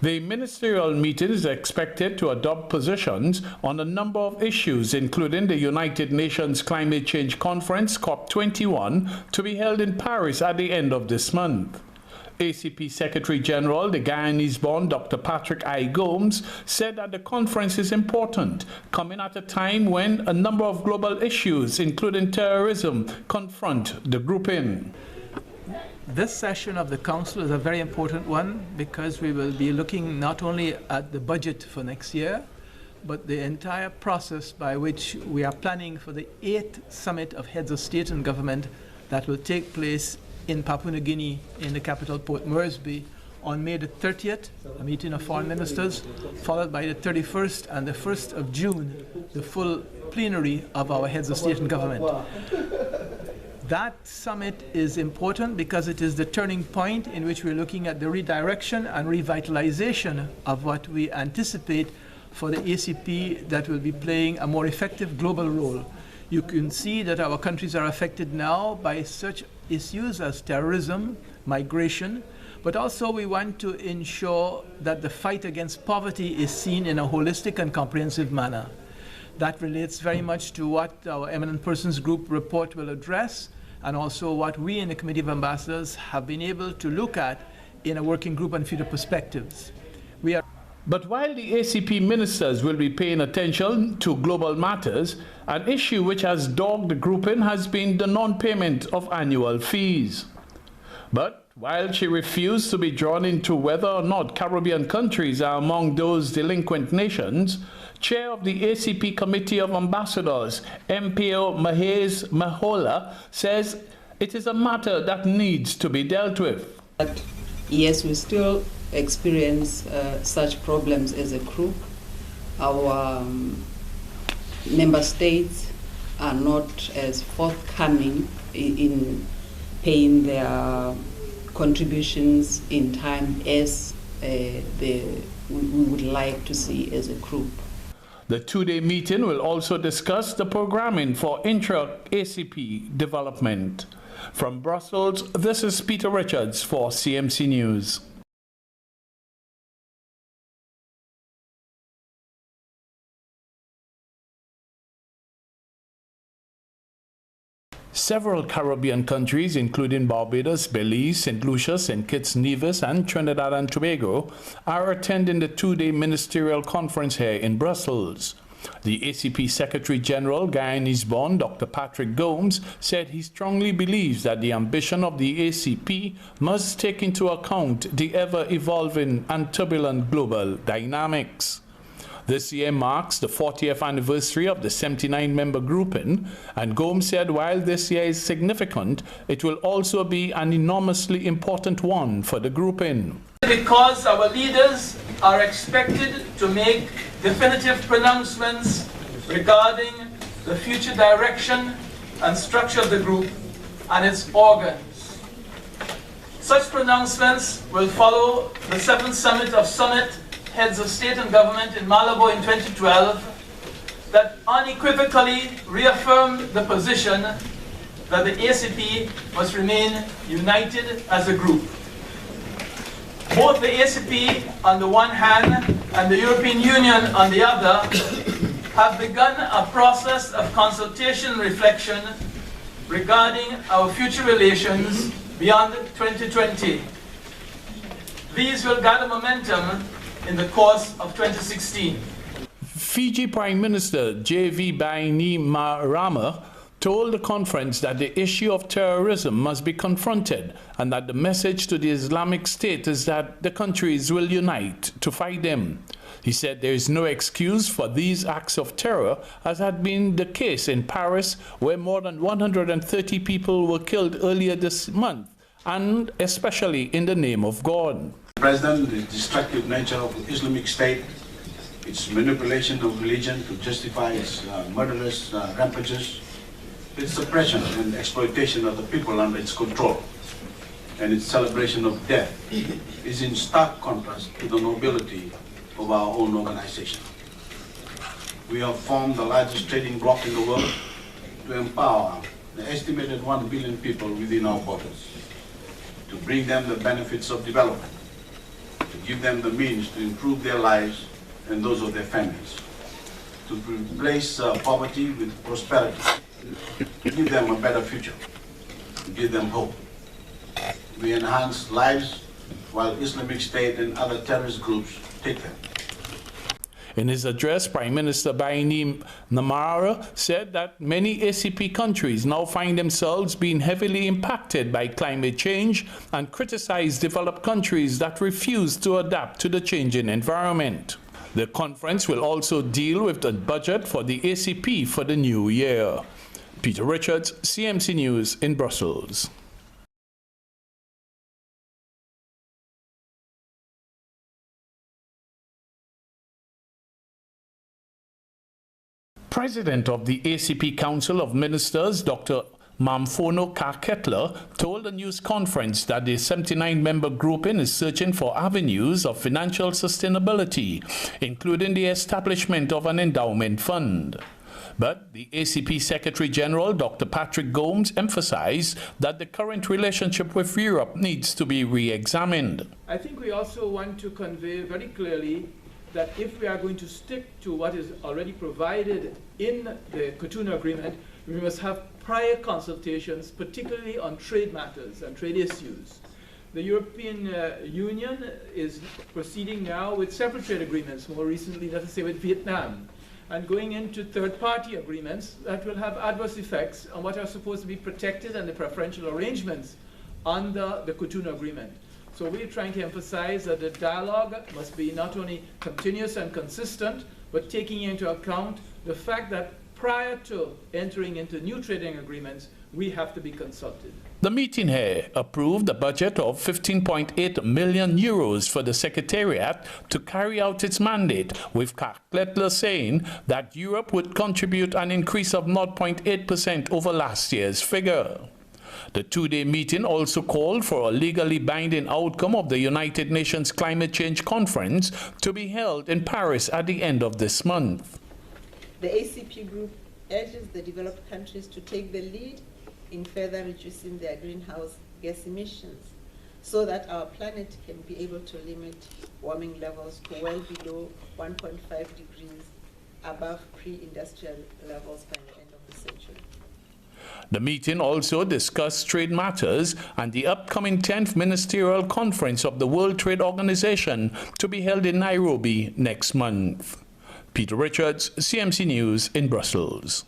The ministerial meeting is expected to adopt positions on a number of issues, including the United Nations Climate Change Conference, COP21, to be held in Paris at the end of this month. ACP Secretary General, the Guyanese-born Dr. Patrick I. Gomes, said that the conference is important, coming at a time when a number of global issues, including terrorism, confront the grouping. This session of the Council is a very important one because we will be looking not only at the budget for next year, but the entire process by which we are planning for the 8th Summit of Heads of State and Government that will take place in Papua New Guinea in the capital Port Moresby on May the 30th, a meeting of foreign ministers, followed by the 31st and the 1st of June, the full plenary of our Heads of State and Government. That summit is important because it is the turning point in which we're looking at the redirection and revitalization of what we anticipate for the ACP that will be playing a more effective global role. You can see that our countries are affected now by such issues as terrorism, migration, but also we want to ensure that the fight against poverty is seen in a holistic and comprehensive manner. That relates very much to what our Eminent Persons Group report will address, and also what we in the Committee of Ambassadors have been able to look at in a working group on future perspectives. But while the ACP ministers will be paying attention to global matters, an issue which has dogged the grouping has been the non-payment of annual fees. But while she refused to be drawn into whether or not Caribbean countries are among those delinquent nations, Chair of the ACP Committee of Ambassadors, MPO Mahez Mahola, says it is a matter that needs to be dealt with. But yes, we still experience such problems as a group. Our member states are not as forthcoming in paying their contributions in time as we would like to see as a group. The two-day meeting will also discuss the programming for intra-ACP development. From Brussels, this is Peter Richards for CMC News. Several Caribbean countries, including Barbados, Belize, St. Lucia, St. Kitts, Nevis, and Trinidad and Tobago, are attending the two-day ministerial conference here in Brussels. The ACP Secretary General, Guyanese-born Dr. Patrick Gomes, said he strongly believes that the ambition of the ACP must take into account the ever-evolving and turbulent global dynamics. This year marks the 40th anniversary of the 79-member grouping, and Gomes said while this year is significant, it will also be an enormously important one for the grouping. Because our leaders are expected to make definitive pronouncements regarding the future direction and structure of the group and its organs. Such pronouncements will follow the 7th Summit of Heads of State and Government in Malabo in 2012 that unequivocally reaffirmed the position that the ACP must remain united as a group. Both the ACP on the one hand and the European Union on the other have begun a process of consultation and reflection regarding our future relations beyond 2020. These will gather momentum in the course of 2016. Fiji Prime Minister J.V. Bainimarama told the conference that the issue of terrorism must be confronted and that the message to the Islamic State is that the countries will unite to fight them. He said there is no excuse for these acts of terror, as had been the case in Paris, where more than 130 people were killed earlier this month, and especially in the name of God. President, the destructive nature of the Islamic State, its manipulation of religion to justify its murderous rampages, its suppression and exploitation of the people under its control, and its celebration of death is in stark contrast to the nobility of our own organization. We have formed the largest trading bloc in the world to empower the estimated 1 billion people within our borders, to bring them the benefits of development, to give them the means to improve their lives and those of their families, to replace poverty with prosperity, to give them a better future, to give them hope. We enhance lives while Islamic State and other terrorist groups take them. In his address, Prime Minister Baini Namara said that many ACP countries now find themselves being heavily impacted by climate change and criticized developed countries that refuse to adapt to the changing environment. The conference will also deal with the budget for the ACP for the new year. Peter Richards, CMC News in Brussels. President of the ACP Council of Ministers, Dr. Mamfono Kaketler, told a news conference that the 79-member grouping is searching for avenues of financial sustainability, including the establishment of an endowment fund. But the ACP Secretary General, Dr. Patrick Gomes, emphasized that the current relationship with Europe needs to be re-examined. I think we also want to convey very clearly that if we are going to stick to what is already provided in the Cotonou Agreement, we must have prior consultations, particularly on trade matters and trade issues. The European Union is proceeding now with separate trade agreements, more recently, let us say, with Vietnam, and going into third-party agreements that will have adverse effects on what are supposed to be protected and the preferential arrangements under the Cotonou Agreement. So we're trying to emphasize that the dialogue must be not only continuous and consistent, but taking into account the fact that prior to entering into new trading agreements, we have to be consulted. The meeting here approved a budget of 15.8 million euros for the Secretariat to carry out its mandate, with Kaketler saying that Europe would contribute an increase of 0.8% over last year's figure. The two-day meeting also called for a legally binding outcome of the United Nations Climate Change Conference to be held in Paris at the end of this month. The ACP group urges the developed countries to take the lead in further reducing their greenhouse gas emissions so that our planet can be able to limit warming levels to well below 1.5 degrees above pre-industrial levels by the end of the century. The meeting also discussed trade matters and the upcoming 10th Ministerial Conference of the World Trade Organization to be held in Nairobi next month. Peter Richards, CMC News in Brussels.